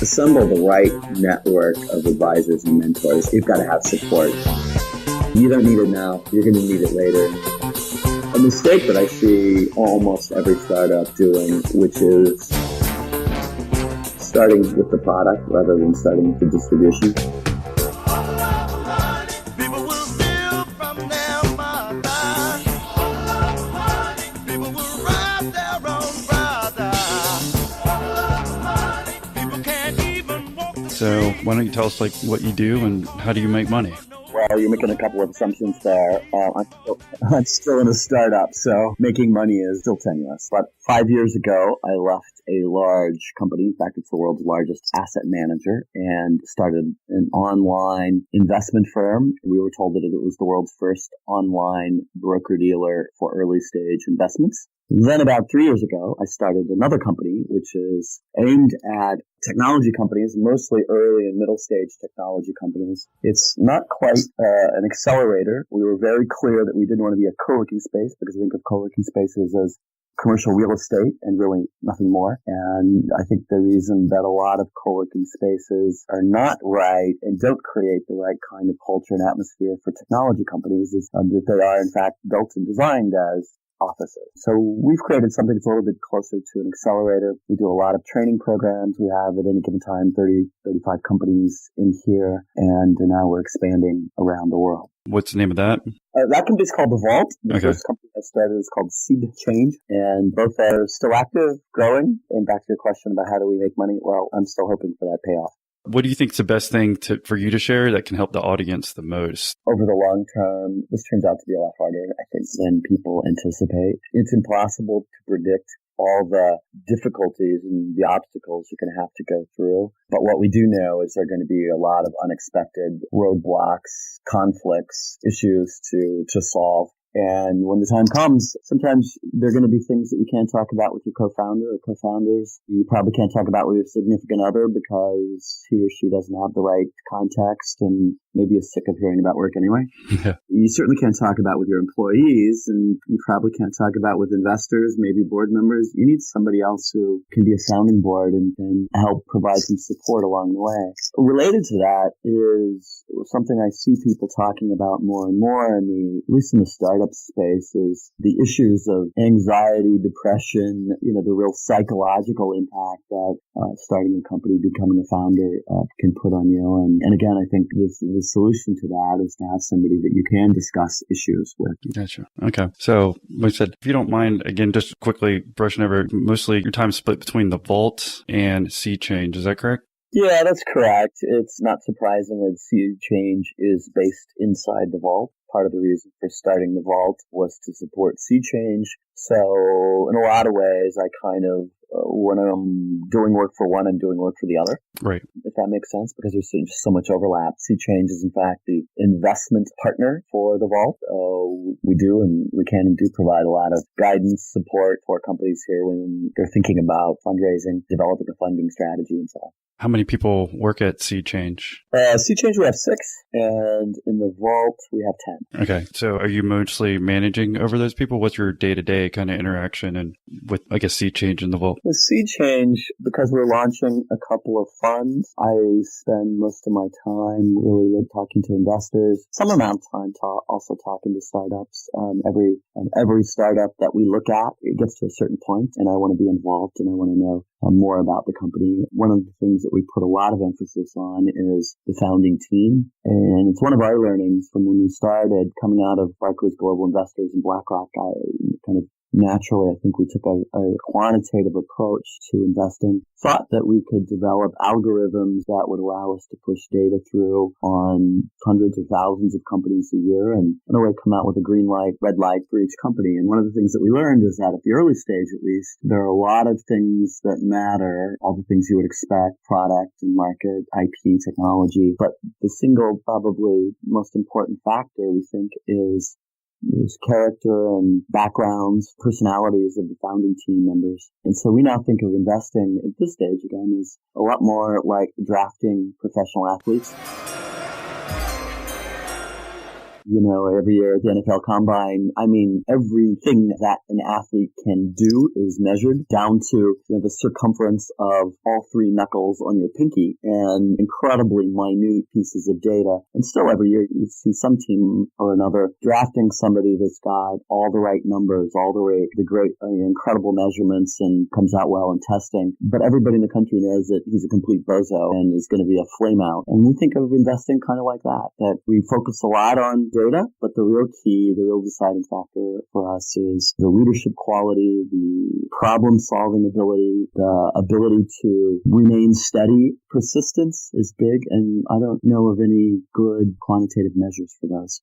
assemble the right network of advisors and mentors. You've got to have support. You don't need it now. You're going to need it later. A mistake that I see almost every startup doing, which is starting with the product rather than starting with the distribution. So why don't you tell us what you do and how do you make money? Well, you're making a couple of assumptions there. I'm still in a startup, so making money is still tenuous. But 5 years ago, I left a large company. In fact, it's the world's largest asset manager, and started an online investment firm. We were told that it was the world's first online broker-dealer for early-stage investments. Then about 3 years ago, I started another company, which is aimed at technology companies, mostly early and middle stage technology companies. It's not quite an accelerator. We were very clear that we didn't want to be a co-working space because I think of co-working spaces as commercial real estate and really nothing more. And I think the reason that a lot of co-working spaces are not right and don't create the right kind of culture and atmosphere for technology companies is that they are in fact built and designed as offices. So we've created something that's a little bit closer to an accelerator. We do a lot of training programs. We have at any given time 30, 35 companies in here, and now we're expanding around the world. What's the name of that? That company is called The Vault. The first company I started is called Seed Change, and both are still active, growing. And back to your question about how do we make money? Well, I'm still hoping for that payoff. What do you think is the best thing for you to share that can help the audience the most? Over the long term, this turns out to be a lot harder, I think, than people anticipate. It's impossible to predict all the difficulties and the obstacles you're going to have to go through. But what we do know is there are going to be a lot of unexpected roadblocks, conflicts, issues to solve. And when the time comes, sometimes there are going to be things that you can't talk about with your co-founder or co-founders. You probably can't talk about with your significant other because he or she doesn't have the right context and maybe is sick of hearing about work anyway. Yeah. You certainly can't talk about with your employees, and you probably can't talk about with investors, maybe board members. You need somebody else who can be a sounding board and can help provide some support along the way. Related to that is something I see people talking about more and more, at least in the startup space, is the issues of anxiety, depression, the real psychological impact that starting a company, becoming a founder can put on you. And again, I think the solution to that is to have somebody that you can discuss issues with. Gotcha. Okay. So, like I said, if you don't mind, again, just quickly brushing over, mostly your time split between the Vault and Seed Change. Is that correct? Yeah, that's correct. It's not surprising that Seed Change is based inside the Vault. Part of the reason for starting the Vault was to support Seed Change. So in a lot of ways, I kind of, when I'm doing work for one, I'm doing work for the other. Right. If that makes sense, because there's just so much overlap. Seed Change is, in fact, the investment partner for the Vault. We do and we can and do provide a lot of guidance, support for companies here when they're thinking about fundraising, developing a funding strategy, and so on. How many people work at Seed Change? Seed Change, we have 6, and in the Vault, we have 10. Okay. So are you mostly managing over those people? What's your day-to-day kind of interaction and with, I guess, Seed Change in the Vault? With Seed Change, because we're launching a couple of funds, I spend most of my time really talking to investors, some amount of time also talking to startups. Every startup that we look at, it gets to a certain point, and I want to be involved, and I want to know more about the company. One of the things that we put a lot of emphasis on is the founding team. And it's one of our learnings from when we started coming out of Barclays Global Investors and BlackRock. I kind of naturally, I think we took a quantitative approach to investing, thought that we could develop algorithms that would allow us to push data through on hundreds or thousands of companies a year and in a way come out with a green light, red light for each company. And one of the things that we learned is that at the early stage, at least, there are a lot of things that matter, all the things you would expect, product and market, IP, technology. But the single, probably most important factor, we think, is character and backgrounds, personalities of the founding team members. And so we now think of investing at this stage, again, as a lot more like drafting professional athletes. every year at the NFL Combine, I mean, everything that an athlete can do is measured down to the circumference of all three knuckles on your pinky and incredibly minute pieces of data. And still every year you see some team or another drafting somebody that's got all the right numbers, all the great, incredible measurements and comes out well in testing. But everybody in the country knows that he's a complete bozo and is going to be a flame out. And we think of investing kind of like that we focus a lot on data, but the real key, the real deciding factor for us is the leadership quality, the problem-solving ability, the ability to remain steady. Persistence is big, and I don't know of any good quantitative measures for those.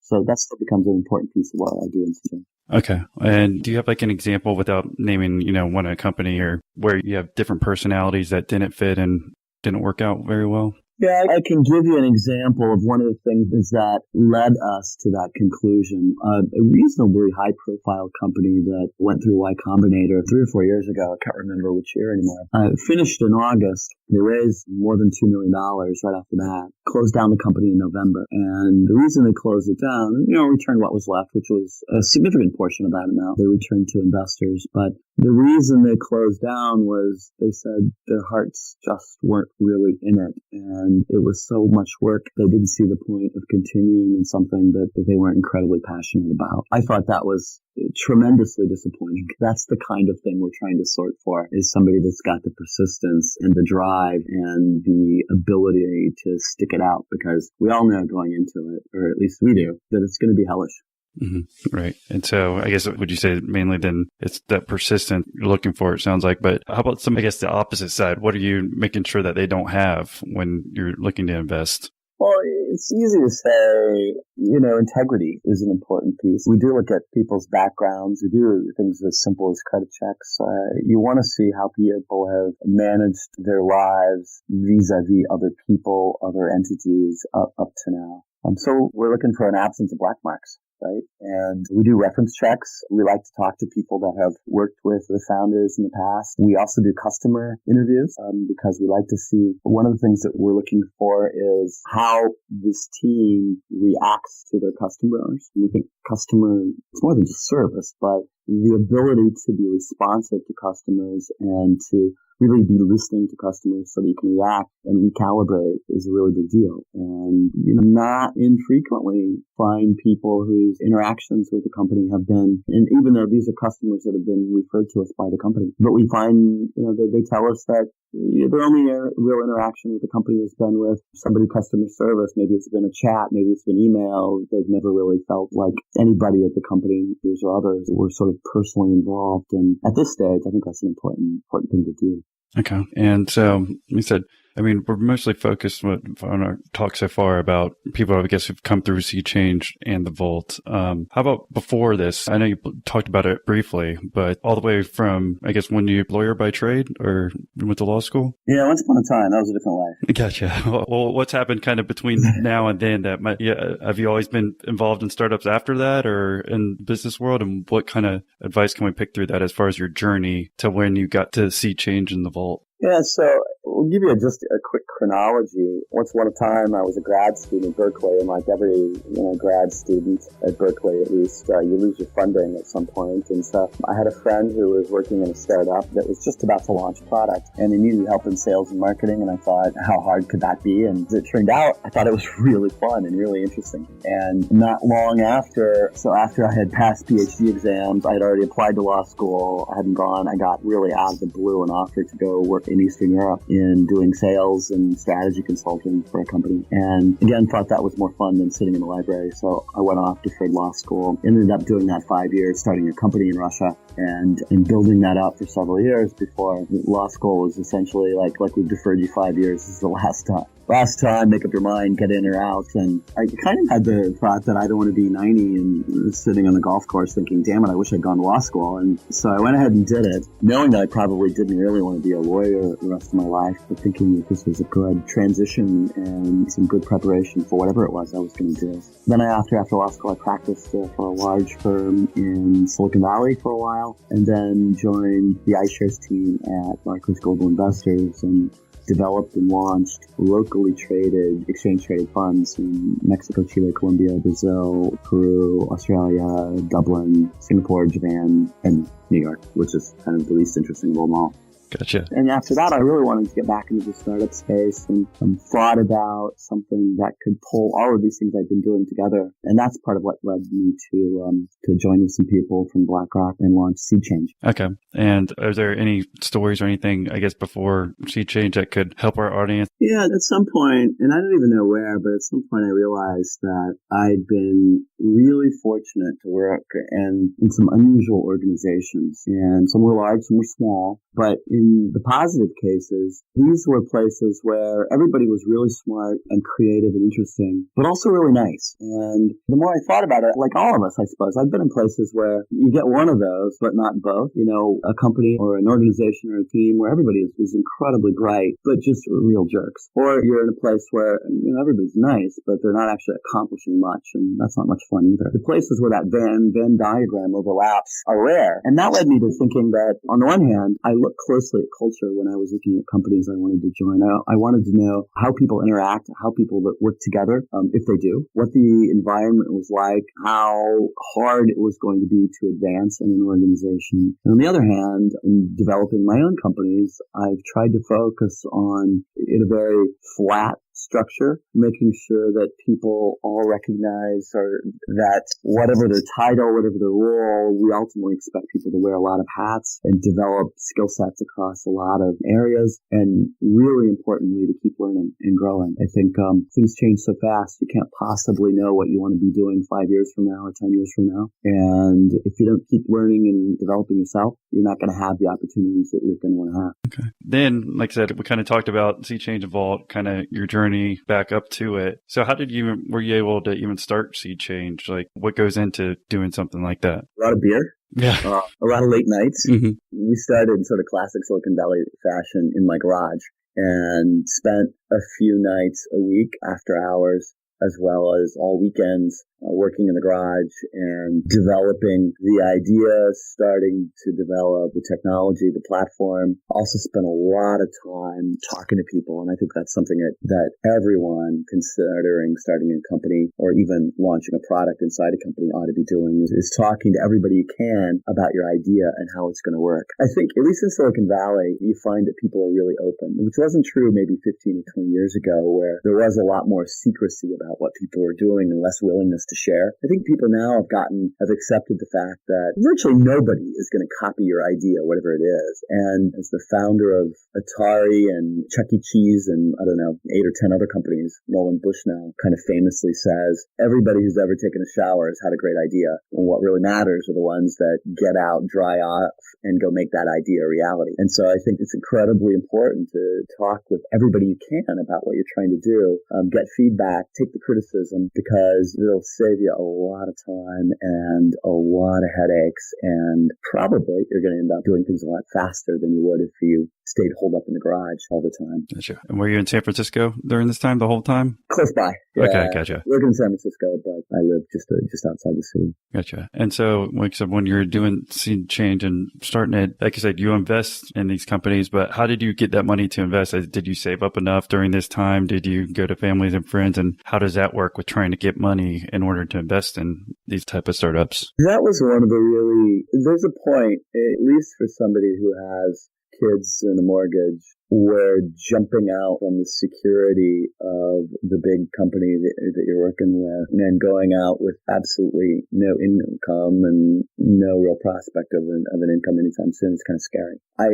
So that still becomes an important piece of what I do in CJ. Okay. And do you have like an example without naming, one a company or where you have different personalities that didn't fit and didn't work out very well? Yeah, I can give you an example of one of the things that led us to that conclusion. A reasonably high-profile company that went through Y Combinator 3 or 4 years ago, I can't remember which year anymore, finished in August. They raised more than $2 million right off the bat, closed down the company in November. And the reason they closed it down, returned what was left, which was a significant portion of that amount. They returned to investors. But the reason they closed down was they said their hearts just weren't really in it. And it was so much work, they didn't see the point of continuing in something that they weren't incredibly passionate about. I thought that was tremendously disappointing. That's the kind of thing we're trying to sort for, is somebody that's got the persistence and the drive and the ability to stick it out, because we all know going into it, or at least we do, that it's going to be hellish. Mm-hmm. Right. And so I guess, would you say mainly then it's that persistent you're looking for, it sounds like, but how about the opposite side? What are you making sure that they don't have when you're looking to invest? Well, it's easy to say, integrity is an important piece. We do look at people's backgrounds. We do things as simple as credit checks. You want to see how people have managed their lives vis-a-vis other people, other entities up to now. So we're looking for an absence of black marks. Right? And we do reference checks. We like to talk to people that have worked with the founders in the past. We also do customer interviews because we like to see, one of the things that we're looking for is how this team reacts to their customers. We think it's more than just service, but the ability to be responsive to customers and to really be listening to customers so that you can react and recalibrate is a really big deal. And not infrequently find people whose interactions with the company have been, and even though these are customers that have been referred to us by the company, but we find, they tell us that their only real interaction with the company has been with somebody customer service. Maybe it's been a chat, maybe it's been email. They've never really felt like anybody at the company, these or others, were sort of personally involved. And at this stage, I think that's an important thing to do. Okay. And so you said, we're mostly focused on our talk so far about people, I guess, who've come through Sea Change and the Vault. How about before this? I know you talked about it briefly, but all the way from, I guess, when you lawyer by trade or went to law school? Yeah, once upon a time, that was a different life. Gotcha. Well, what's happened kind of between now and then have you always been involved in startups after that or in the business world? And what kind of advice can we pick through that as far as your journey to when you got to Sea Change in the Vault? Yeah, so we'll give you just a quick chronology. Once upon a time, I was a grad student at Berkeley, and like every grad student at Berkeley, at least, you lose your funding at some point. And so I had a friend who was working in a startup that was just about to launch a product, and he needed help in sales and marketing. And I thought, how hard could that be? And as it turned out, I thought it was really fun and really interesting. And not long after I had passed PhD exams, I had already applied to law school. I hadn't gone. I got really out of the blue an offer to go work in Eastern Europe in doing sales and strategy consulting for a company. And again, thought that was more fun than sitting in the library. So I went off, deferred law school, ended up doing that 5 years, starting a company in Russia and building that up for several years before law school was essentially like we've deferred you 5 years. This is the last time, make up your mind, get in or out. And I kind of had the thought that I don't want to be 90 and sitting on the golf course thinking, damn it, I wish I'd gone to law school. And so I went ahead and did it, knowing that I probably didn't really want to be a lawyer the rest of my life, but thinking that this was a good transition and some good preparation for whatever it was I was going to do. Then after law school, I practiced for a large firm in Silicon Valley for a while, and then joined the iShares team at Barclays Global Investors and developed and launched locally traded, exchange-traded funds in Mexico, Chile, Colombia, Brazil, Peru, Australia, Dublin, Singapore, Japan, and New York, which is kind of the least interesting of them all. Gotcha. And after that, I really wanted to get back into the startup space and thought about something that could pull all of these things I've been doing together. And that's part of what led me to join with some people from BlackRock and launch SeedChange. Okay. And are there any stories or anything, I guess, before SeedChange that could help our audience? Yeah, at some point, and I don't even know where, but at some point I realized that I'd been really fortunate to work in some unusual organizations. And some were large, some were small. But in the positive cases, these were places where everybody was really smart and creative and interesting, but also really nice. And the more I thought about it, like all of us, I suppose, I've been in places where you get one of those, but not both. You know, a company or an organization or a team where everybody is incredibly bright, but just real jerks. Or you're in a place where, you know, everybody's nice, but they're not actually accomplishing much, and that's not much fun either. The places where that Venn diagram overlaps are rare. And that led me to thinking that, on the one hand, I looked closely at culture when I was looking at companies I wanted to join. I wanted to know how people interact, how people work together, if they do, what the environment was like, how hard it was going to be to advance in an organization. And on the other hand, in developing my own companies, I've tried to focus on, in a very flat structure, making sure that people all recognize that whatever their title, whatever their role, we ultimately expect people to wear a lot of hats and develop skill sets across a lot of areas, and really importantly, to keep learning and growing. I think things change so fast, you can't possibly know what you want to be doing 5 years from now or 10 years from now. And if you don't keep learning and developing yourself, you're not going to have the opportunities that you're going to want to have. Okay. Then, like I said, we kind of talked about SeedChange and Vault, kind of your journey back up to it. So how were you able to even start SeedChange? Like, what goes into doing something like that? A lot of beer. Yeah. A lot of late nights. Mm-hmm. We started in sort of classic Silicon Valley fashion in my garage and spent a few nights a week after hours, as well as all weekends, working in the garage and developing the ideas, starting to develop the technology, the platform. Also spent a lot of time talking to people. And I think that's something that everyone considering starting a company or even launching a product inside a company ought to be doing is talking to everybody you can about your idea and how it's going to work. I think, at least in Silicon Valley, you find that people are really open, which wasn't true maybe 15 or 20 years ago, where there was a lot more secrecy about what people were doing and less willingness to share. I think people now have accepted the fact that virtually nobody is going to copy your idea, whatever it is. And as the founder of Atari and Chuck E. Cheese and, 8 or 10 other companies, Nolan Bushnell kind of famously says, everybody who's ever taken a shower has had a great idea. And what really matters are the ones that get out, dry off, and go make that idea a reality. And so I think it's incredibly important to talk with everybody you can about what you're trying to do, get feedback, take the criticism, because it'll save you a lot of time and a lot of headaches, and probably you're going to end up doing things a lot faster than you would if you stayed holed up in the garage all the time. Gotcha. And were you in San Francisco during this time, the whole time? Close by. Yeah, okay, gotcha. I live in San Francisco, but I live just outside the city. Gotcha. And so, like I said, when you're doing SeedChange and starting it, like I said, you invest in these companies, but how did you get that money to invest? Did you save up enough during this time? Did you go to families and friends? And how does that work with trying to get money in order to invest in these type of startups? That was one of there's a point, at least for somebody who has kids and a mortgage, where jumping out from the security of the big company that you're working with and going out with absolutely no income and no real prospect of an income anytime soon is kind of scary. I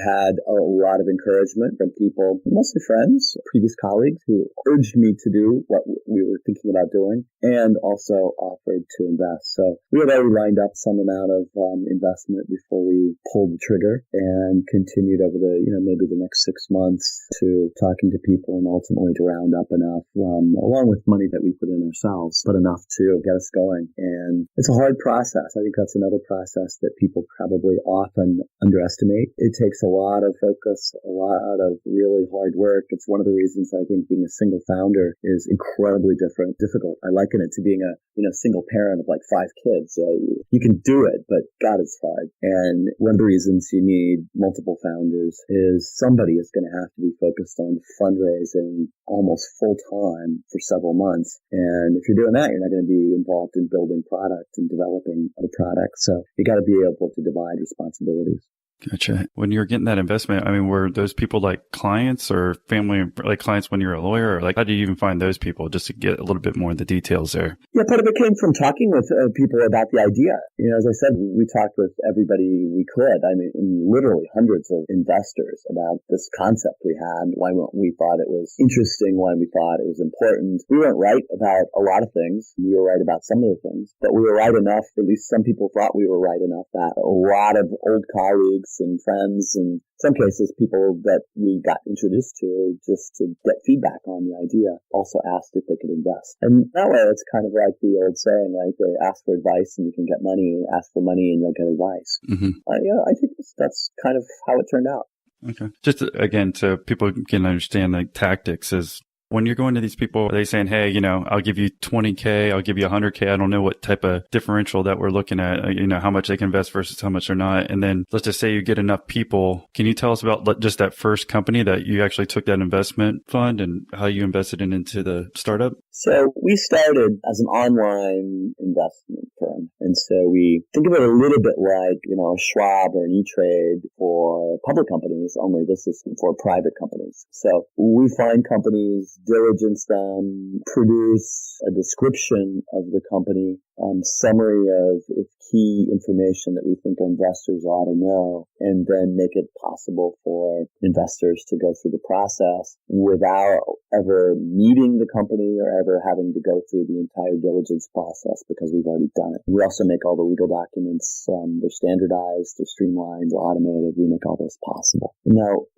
had a lot of encouragement from people, mostly friends, previous colleagues, who urged me to do what we were thinking about doing and also offered to invest. So we had already lined up some amount of investment before we pulled the trigger and continued over maybe the next 6 months to talking to people and ultimately to round up enough, along with money that we put in ourselves, but enough to get us going. And it's a hard process. I think that's another process that people probably often underestimate. It takes a lot of focus, a lot of really hard work. It's one of the reasons I think being a single founder is incredibly difficult. I liken it to being a single parent of like 5 kids. You can do it, but God, it's hard. And one of the reasons you need multiple founders is somebody is going to have to be focused on fundraising almost full time for several months. And if you're doing that, you're not going to be involved in building product and developing the product. So you got to be able to divide responsibilities. Gotcha. When you're getting that investment, I mean, were those people like clients or family, like clients when you're a lawyer? Or like, how do you even find those people just to get a little bit more of the details there? Yeah, part of it came from talking with people about the idea. As I said, we talked with everybody we could. I mean, literally hundreds of investors about this concept we had, why we thought it was interesting, why we thought it was important. We weren't right about a lot of things. We were right about some of the things, but we were right enough, at least some people thought we were right enough, that a lot of old colleagues and friends, and in some cases people that we got introduced to just to get feedback on the idea, also asked if they could invest. And that way it's kind of like the old saying, right? They ask for advice and you can get money, ask for money and you'll get advice. Mm-hmm. I think that's kind of how it turned out. Okay. Just again, so people can understand like tactics is, when you're going to these people, are they saying, hey, I'll give you 20K, I'll give you 100K. I don't know what type of differential that we're looking at, how much they can invest versus how much they're not. And then let's just say you get enough people. Can you tell us about just that first company that you actually took that investment fund and how you invested into the startup? So we started as an online investment firm. And so we think of it a little bit like, a Schwab or an E-Trade for public companies, only this is for private companies. So we find companies, diligence them, produce a description of the company, summary of key information that we think investors ought to know, and then make it possible for investors to go through the process without ever meeting the company or ever having to go through the entire diligence process because we've already done it. We also make all the legal documents, they're standardized, they're streamlined, they're automated. We make all those possible.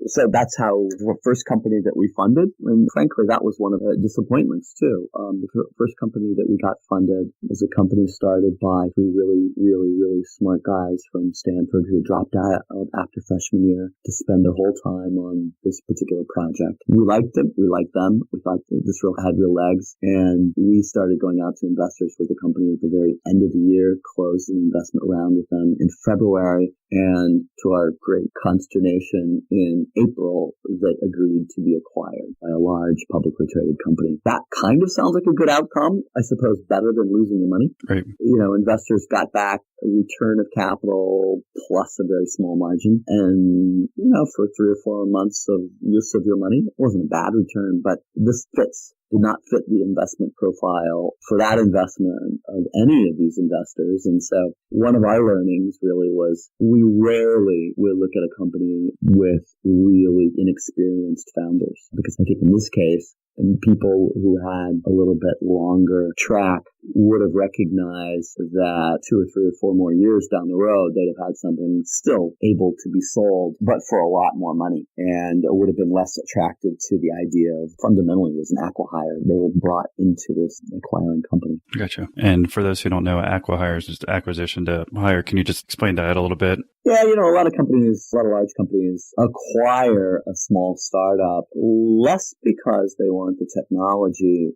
So that's how the first company that we funded, and frankly, that was one of the disappointments too. The first company that we got funded was a company started by three really, really, really smart guys from Stanford who dropped out after freshman year to spend their whole time on this particular project. We liked them. We liked them. We thought this had real legs. And we started going out to investors with the company at the very end of the year, closed an investment round with them in February. And to our great consternation, in April, they agreed to be acquired by a large publicly traded company. That kind of sounds like a good outcome, I suppose, better than losing your money. Right. Investors got back a return of capital plus a very small margin. And, for 3 or 4 months of use of your money, it wasn't a bad return, but this did not fit the investment profile for that investment of any of these investors. And so one of our learnings really was we rarely will look at a company with really inexperienced founders, because I think in this case, and people who had a little bit longer track would have recognized that 2 or 3 or 4 more years down the road, they'd have had something still able to be sold, but for a lot more money, and would have been less attracted to the idea of fundamentally was an acqui-hire. They were brought into this acquiring company. Gotcha. And for those who don't know, acqui-hire is just acquisition to hire. Can you just explain that a little bit? Yeah, a lot of large companies acquire a small startup less because they want the technology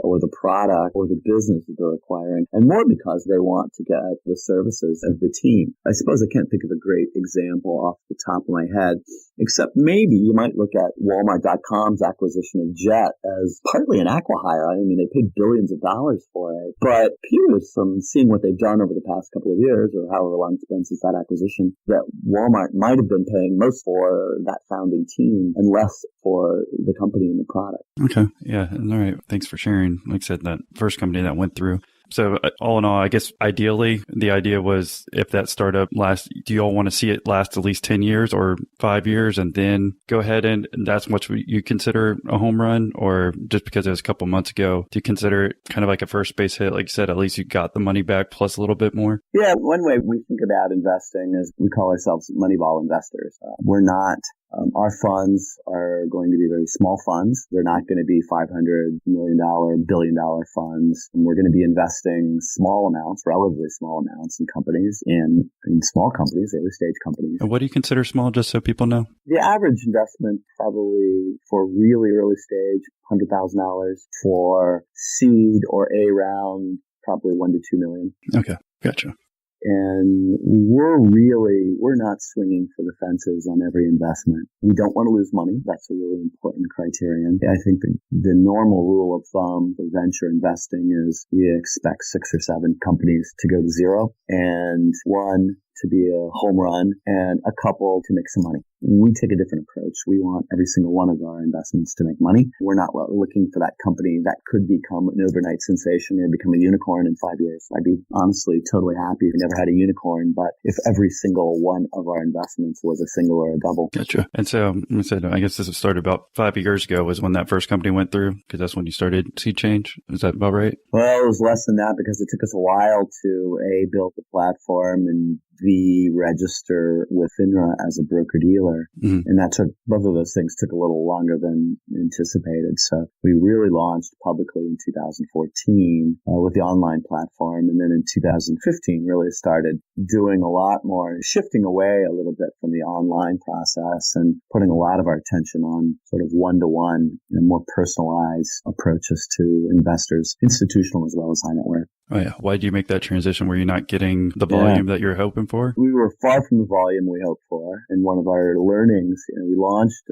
or the product or the business that they're acquiring, and more because they want to get the services of the team. I suppose I can't think of a great example off the top of my head, except maybe you might look at Walmart.com's acquisition of Jet as partly an acqui-hire. I mean, they paid billions of dollars for it, but appears from seeing what they've done over the past couple of years, or however long it's been since that acquisition, that Walmart might have been paying most for that founding team and less for the company and the product. Okay. Yeah. All right. Thanks for sharing. Like I said, that first company that went through. So all in all, I guess ideally the idea was if that startup lasts, do you all want to see it last at least 10 years or 5 years and then go ahead and that's what you consider a home run? Or just because it was a couple months ago, do you consider it kind of like a first base hit? Like you said, at least you got the money back plus a little bit more? Yeah. One way we think about investing is we call ourselves Moneyball investors. We're not our funds are going to be very small funds. They're not going to be $500 million, billion-dollar funds. And we're going to be investing small amounts, relatively small amounts in companies, in small companies, early-stage companies. And what do you consider small, just so people know? The average investment probably for really early stage, $100,000. For seed or A round, probably $1 to $2 million. Okay, gotcha. And we're not swinging for the fences on every investment. We don't want to lose money. That's a really important criterion. I think the normal rule of thumb for venture investing is you expect 6 or 7 companies to go to zero and one to be a home run and a couple to make some money. We take a different approach. We want every single one of our investments to make money. We're not looking for that company that could become an overnight sensation or become a unicorn in 5 years. I'd be honestly totally happy if we never had a unicorn, but if every single one of our investments was a single or a double. Gotcha. And so I guess this started about 5 years ago was when that first company went through, because that's when you started Seed Change. Is that about right? Well, it was less than that because it took us a while to build the platform and register with FINRA as a broker-dealer. Mm-hmm. And that took, both of those things took a little longer than anticipated. So we really launched publicly in 2014 with the online platform. And then in 2015 really started doing a lot more, shifting away a little bit from the online process and putting a lot of our attention on sort of one-to-one and more personalized approaches to investors, institutional as well as high net worth. Oh, yeah. Why did you make that transition? Were you not getting the volume that you were hoping for? We were far from the volume we hoped for. And one of our learnings, we launched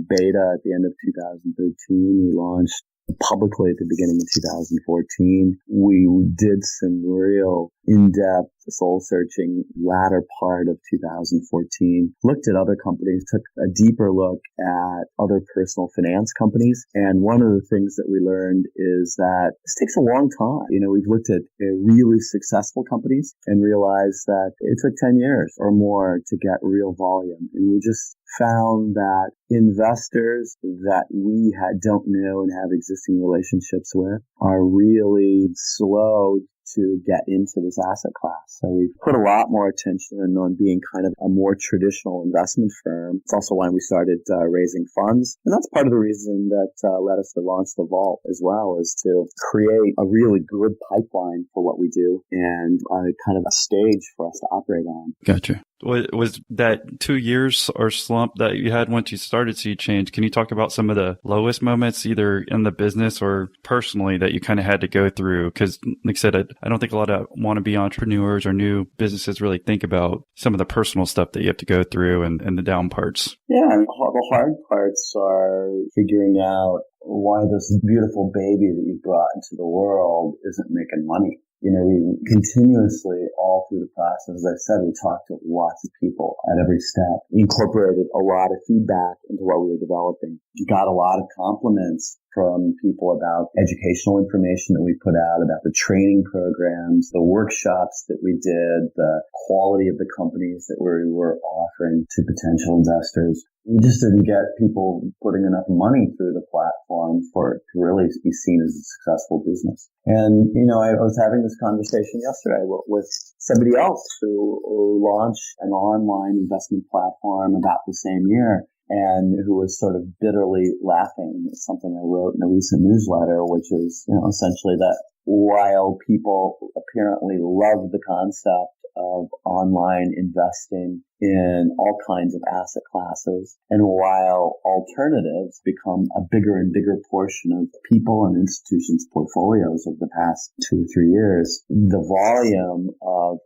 beta at the end of 2013. We launched publicly at the beginning of 2014. We did some real in-depth soul-searching latter part of 2014, looked at other companies, took a deeper look at other personal finance companies. And one of the things that we learned is that this takes a long time. We've looked at really successful companies and realized that it took 10 years or more to get real volume. And we just found that investors that we don't know and have existing relationships with are really slow to get into this asset class. So we've put a lot more attention on being kind of a more traditional investment firm. It's also why we started raising funds. And that's part of the reason that led us to launch the Vault as well, is to create a really good pipeline for what we do and kind of a stage for us to operate on. Gotcha. Was that 2 years or slump that you had once you started Seed Change? Can you talk about some of the lowest moments, either in the business or personally, that you kind of had to go through? Because, like I said, I don't think a lot of wannabe entrepreneurs or new businesses really think about some of the personal stuff that you have to go through and the down parts. Yeah, the hard parts are figuring out why this beautiful baby that you brought into the world isn't making money. We continuously, all through the process, as I said, we talked to lots of people at every step, incorporated a lot of feedback into what we were developing, got a lot of compliments from people about educational information that we put out, about the training programs, the workshops that we did, the quality of the companies that we were offering to potential investors. We just didn't get people putting enough money through the platform for it to really be seen as a successful business. And, I was having this conversation yesterday with somebody else who launched an online investment platform about the same year, and who was sort of bitterly laughing at something I wrote in a recent newsletter, which is, essentially that while people apparently love the concept of online investing in all kinds of asset classes, and while alternatives become a bigger and bigger portion of people and institutions' portfolios over the past 2 or 3 years, the volume of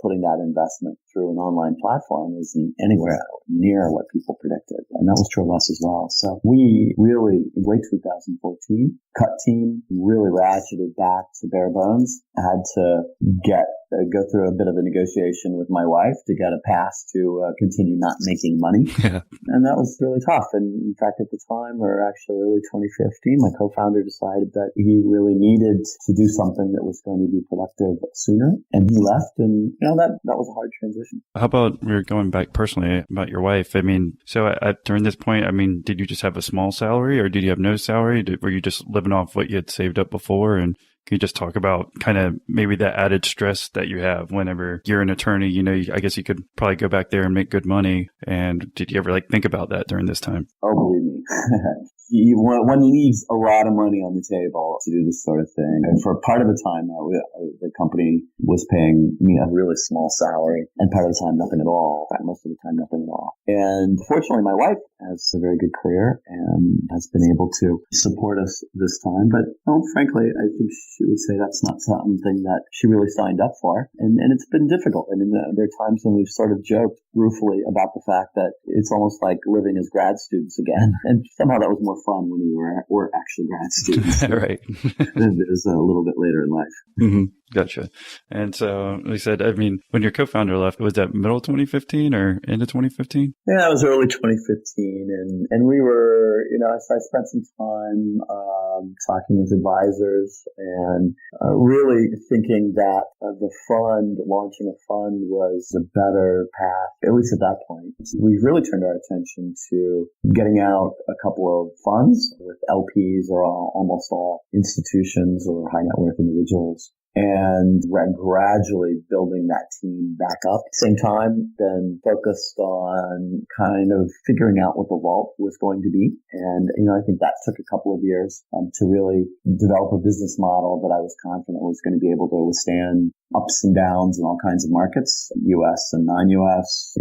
putting that investment through an online platform isn't anywhere near what people predicted. And that was true of us as well. So we really, in late 2014, cut team, really ratcheted back to bare bones. I had to go through a bit of a negotiation with my wife to get a pass to continue not making money. Yeah. And that was really tough. And in fact, at the time, or actually early 2015, my co-founder decided that he really needed to do something that was going to be productive sooner. And he left, and that was a hard transition. How about, we're going back personally about your wife? So during this point, did you just have a small salary, or did you have no salary? Were you just living off what you had saved up before? And can you just talk about kind of maybe the added stress that you have whenever you're an attorney? I guess you could probably go back there and make good money. And did you ever think about that during this time? Oh, believe me. one leaves a lot of money on the table to do this sort of thing. And for part of the time, the company was paying me a really small salary, and part of the time, nothing at all. In fact, most of the time, nothing at all. And fortunately, my wife has a very good career and has been able to support us this time. But frankly, I think she would say that's not something that she really signed up for. And it's been difficult. I mean, there are times when we've sort of joked ruefully about the fact that it's almost like living as grad students again. And somehow that was more fun when we were actually grad students. Right. It was a little bit later in life. Mm-hmm. Gotcha. And so we said, I mean, when your co-founder left, was that middle 2015 or end of 2015? Yeah, it was early 2015. And we were, so I spent some time talking with advisors and really thinking that launching a fund was a better path, at least at that point. So we really turned our attention to getting out a couple of funds with LPs or almost all institutions or high net worth individuals, and gradually building that team back up. Same time, then focused on kind of figuring out what the vault was going to be. And, I think that took a couple of years to really develop a business model that I was confident was going to be able to withstand ups and downs in all kinds of markets, U.S. and non-U.S.,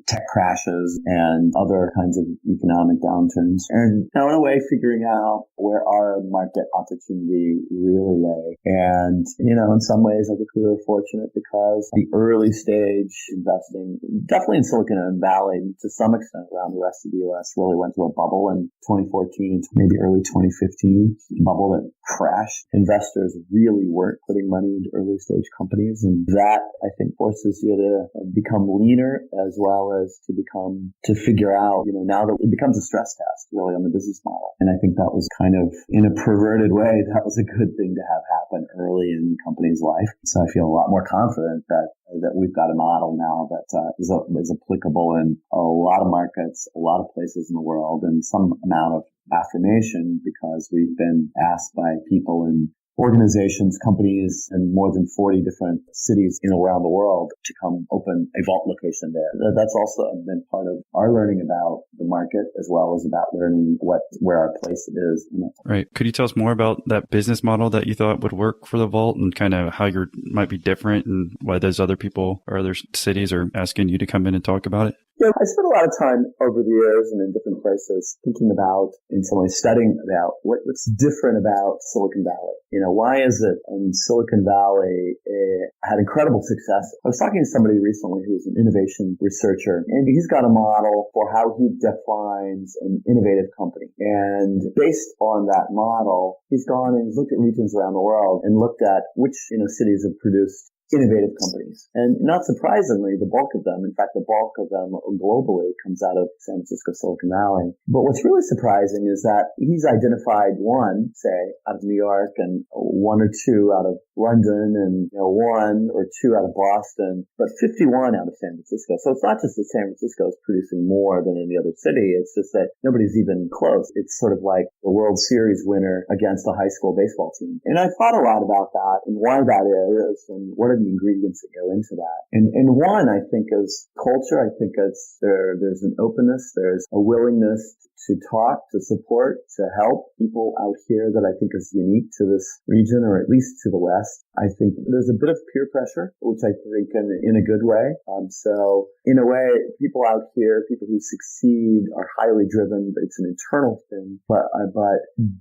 tech crashes and other kinds of economic downturns. And in a way, figuring out where our market opportunity really lay. And, in some ways, I think we were fortunate because the early stage investing, definitely in Silicon Valley, to some extent around the rest of the U.S., really went through a bubble in 2014 and maybe early 2015, bubble that crashed. Investors really weren't putting money into early stage companies. And that, I think, forces you to become leaner as well as to figure out, now that it becomes a stress test really on the business model. And I think that was kind of, in a perverted way, that was a good thing to have happen early in company's life. So I feel a lot more confident that we've got a model now that is applicable in a lot of markets, a lot of places in the world, and some amount of affirmation because we've been asked by people in organizations, companies in more than 40 different cities around the world to come open a vault location there. That's also been part of our learning about the market as well as about learning where our place is in it. Right. Could you tell us more about that business model that you thought would work for the vault and kind of how you might be different and why those other people or other cities are asking you to come in and talk about it? Yeah, I spent a lot of time over the years and in different places thinking about, in some ways, studying about what's different about Silicon Valley. Why is it in Silicon Valley had incredible success? I was talking to somebody recently who's an innovation researcher, and he's got a model for how he defines an innovative company. And based on that model, he's gone and he's looked at regions around the world and looked at which cities have produced innovative companies. And not surprisingly, the bulk of them globally comes out of San Francisco, Silicon Valley. But what's really surprising is that he's identified one, say, out of New York and one or two out of London and one or two out of Boston, but 51 out of San Francisco. So it's not just that San Francisco is producing more than any other city. It's just that nobody's even close. It's sort of like the World Series winner against a high school baseball team. And I thought a lot about that and why that is and what are the ingredients that go into that. And one, I think, is culture. I think there's an openness. There's a willingness to talk, to support, to help people out here that I think is unique to this region or at least to the West. I think there's a bit of peer pressure, which I think in a good way. So in a way, people out here, people who succeed are highly driven, but it's an internal thing. But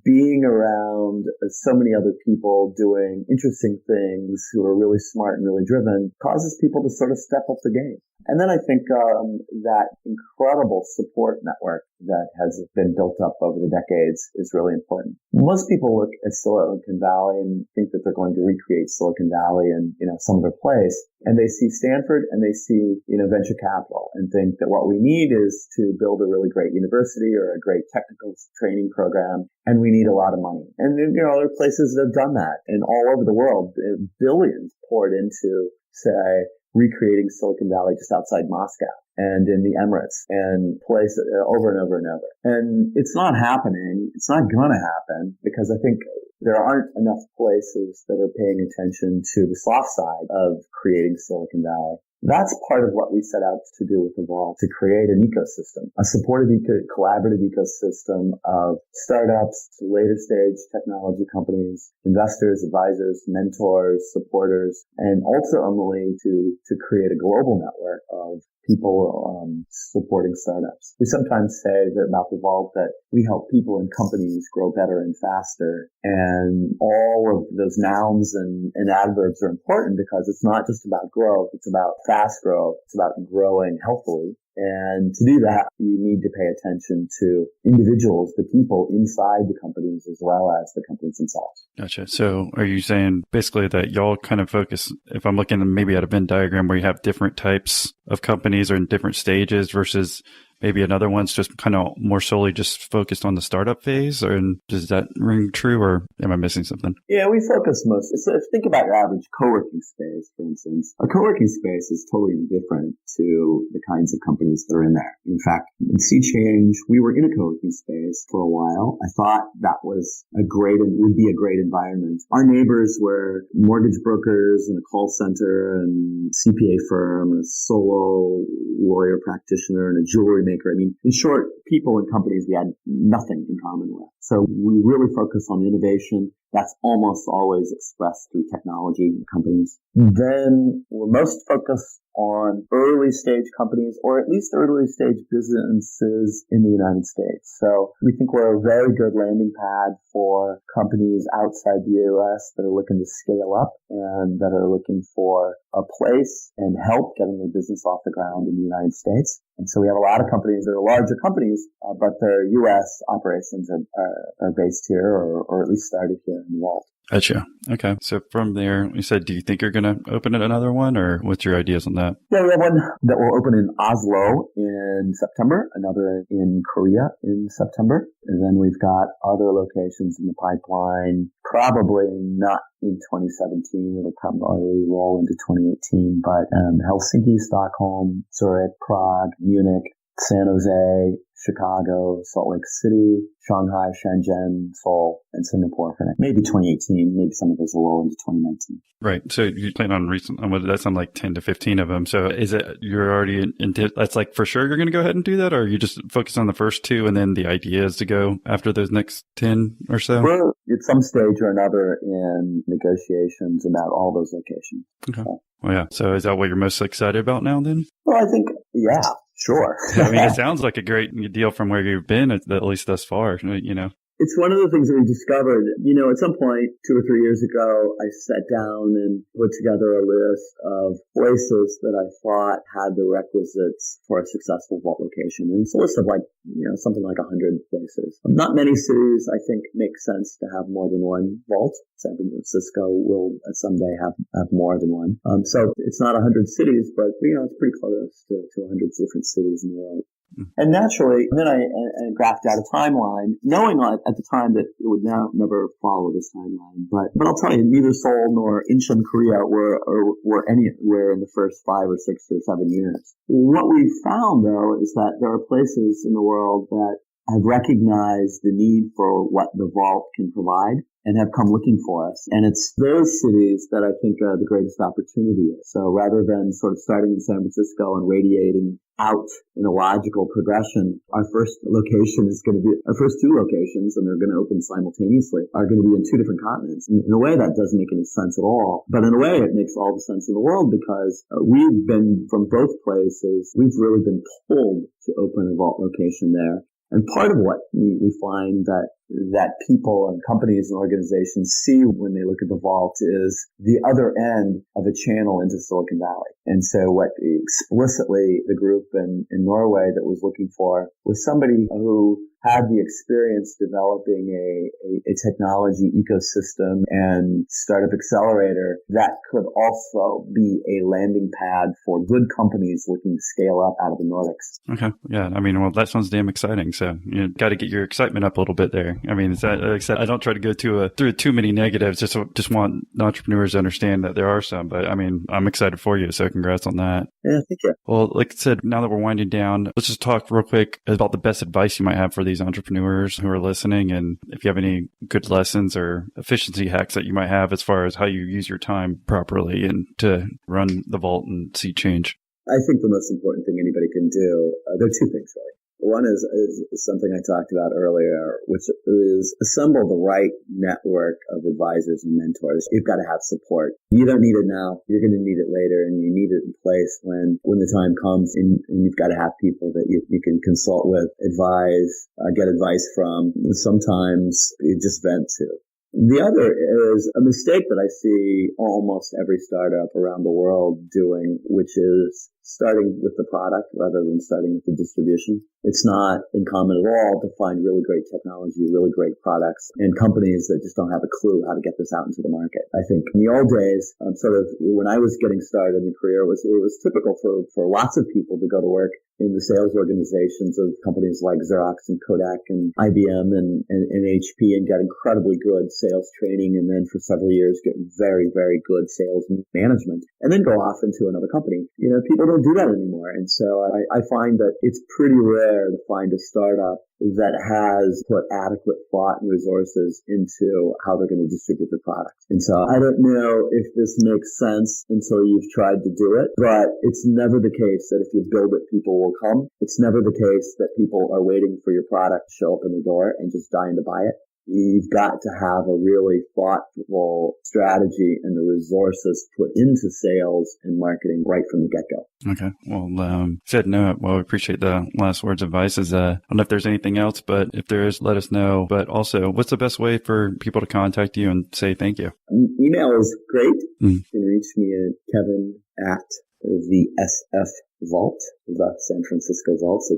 being around so many other people doing interesting things who are really smart and really driven causes people to sort of step up the game. And then I think that incredible support network that has been built up over the decades is really important. Most people look at Silicon Valley and think that they're going to recreate Silicon Valley in some other place, and they see Stanford and they see venture capital and think that what we need is to build a really great university or a great technical training program, and we need a lot of money. And then there are places that have done that, and all over the world, billions poured into, say, recreating Silicon Valley just outside Moscow and in the Emirates and place over and over and over. And it's not happening. It's not going to happen because I think there aren't enough places that are paying attention to the soft side of creating Silicon Valley. That's part of what we set out to do with Evolve, to create an ecosystem, a supportive, collaborative ecosystem of startups, later stage technology companies, investors, advisors, mentors, supporters, and ultimately to create a global network of people supporting startups. We sometimes say that about Evolve that we help people and companies grow better and faster. And all of those nouns and adverbs are important because it's not just about growth. It's about fast growth. It's about growing healthily. And to do that, you need to pay attention to individuals, the people inside the companies as well as the companies themselves. Gotcha. So are you saying basically that y'all kind of focus, if I'm looking maybe at a Venn diagram where you have different types of companies or in different stages versus maybe another one's just kind of more solely just focused on the startup phase? Or does that ring true, or am I missing something? Yeah, we focus most. So think about your average co-working space, for instance. A co-working space is totally different to the kinds of companies that are in there. In fact, in Sea Change, we were in a co-working space for a while. I thought that was would be a great environment. Our neighbors were mortgage brokers and a call center and CPA firm, a solo lawyer practitioner and a jewelry maker. I mean, in short, people and companies we had nothing in common with. So we really focus on innovation. That's almost always expressed through technology companies. Then we're most focused on early stage companies, or at least early stage businesses in the United States. So we think we're a very good landing pad for companies outside the US that are looking to scale up and that are looking for a place and help getting their business off the ground in the United States. And so we have a lot of companies that are larger companies, but their U.S. operations are based here or at least started here in the Vault. Gotcha. Okay. So from there, you said, do you think you're going to open another one, or what's your ideas on that? Yeah, we have one that will open in Oslo in September, another in Korea in September. And then we've got other locations in the pipeline, probably not in 2017. It'll probably roll into 2018, but Helsinki, Stockholm, Zurich, Prague, Munich, San Jose, Chicago, Salt Lake City, Shanghai, Shenzhen, Seoul, and Singapore for maybe 2018. Maybe some of those will roll into 2019. Right. So you plan on that sounds like 10 to 15 of them. So is it, you're already into, that's like for sure you're going to go ahead and do that? Or are you just focus on the first two and then the idea is to go after those next 10 or so? We're at some stage or another in negotiations about all those locations. Okay. Well, yeah. So is that what you're most excited about now then? Well, I think, yeah. Sure. I mean, it sounds like a great deal from where you've been, at least thus far, you know. It's one of the things that we discovered, at some point 2 or 3 years ago, I sat down and put together a list of places that I thought had the requisites for a successful vault location. And it's a list of something like 100 places. Not many cities, I think, make sense to have more than one vault. San Francisco will someday have more than one. So it's not 100 cities, but, it's pretty close to 100 different cities in the world. And naturally, then I graphed out a timeline, knowing at the time that it would never follow this timeline. But I'll tell you, neither Seoul nor Incheon, Korea were anywhere in the first 5 or 6 or 7 years. What we've found, though, is that there are places in the world that have recognized the need for what the vault can provide and have come looking for us. And it's those cities that I think are the greatest opportunity. So rather than sort of starting in San Francisco and radiating out in a logical progression, our first two locations, and they're going to open simultaneously, are going to be in 2 different continents. And in a way, that doesn't make any sense at all. But in a way, it makes all the sense in the world because we've been from both places. We've really been pulled to open a vault location there. And part of what we find that people and companies and organizations see when they look at the vault is the other end of a channel into Silicon Valley. And so what explicitly the group in Norway that was looking for was somebody who had the experience developing a technology ecosystem and startup accelerator that could also be a landing pad for good companies looking to scale up out of the Nordics. Okay. Yeah. I mean, well, that sounds damn exciting. So you got to get your excitement up a little bit there. here. I mean, like I said, I don't try to go through too many negatives. Just want entrepreneurs to understand that there are some. But I mean, I'm excited for you. So congrats on that. Yeah, thank you. Well, like I said, now that we're winding down, let's just talk real quick about the best advice you might have for these entrepreneurs who are listening. And if you have any good lessons or efficiency hacks that you might have as far as how you use your time properly and to run the vault and see change. I think the most important thing anybody can do, there are two things really. One is something I talked about earlier, which is assemble the right network of advisors and mentors. You've got to have support. You don't need it now. You're going to need it later, and you need it in place when the time comes, and you've got to have people that you can consult with, advise, get advice from. Sometimes you just vent to. The other is a mistake that I see almost every startup around the world doing, which is starting with the product rather than starting with the distribution. It's not uncommon at all to find really great technology, really great products, and companies that just don't have a clue how to get this out into the market. I think in the old days, sort of when I was getting started in the career, it was typical for lots of people to go to work in the sales organizations of companies like Xerox and Kodak and IBM and HP and get incredibly good sales training, and then for several years get very, very good sales management, and then go off into another company. People don't do that anymore. And so I find that it's pretty rare to find a startup that has put adequate thought and resources into how they're going to distribute the product. And so I don't know if this makes sense until you've tried to do it, but it's never the case that if you build it, people will come. It's never the case that people are waiting for your product to show up in the door and just dying to buy it. You've got to have a really thoughtful strategy and the resources put into sales and marketing right from the get-go. Okay. Well, said no. Well, we appreciate the last words of advice. I don't know if there's anything else, but if there is, let us know. But also, what's the best way for people to contact you and say thank you? Email is great. You can reach me at Kevin at the SF Vault, the San Francisco Vault, so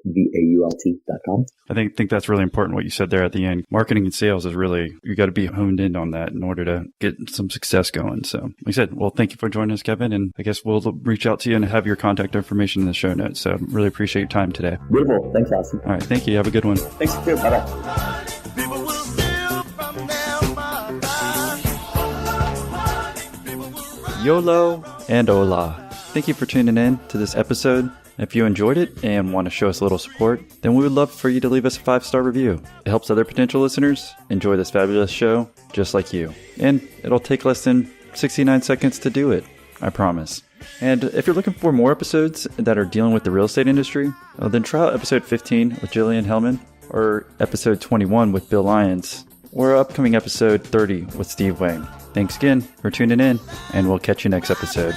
THESFVAULT.com. I think that's really important what you said there at the end. Marketing and sales is really, you got to be honed in on that in order to get some success going. So like I said, well, thank you for joining us, Kevin. And I guess we'll reach out to you and have your contact information in the show notes. So really appreciate your time today. Beautiful. Thanks, Austin. All right. Thank you. Have a good one. Thanks, too. Bye-bye. YOLO and hola. Thank you for tuning in to this episode. If you enjoyed it and want to show us a little support, then we would love for you to leave us a 5-star review. It helps other potential listeners enjoy this fabulous show just like you. And it'll take less than 69 seconds to do it, I promise. And if you're looking for more episodes that are dealing with the real estate industry, then try out episode 15 with Jillian Hellman, or episode 21 with Bill Lyons, or upcoming episode 30 with Steve Wang. Thanks again for tuning in, and we'll catch you next episode.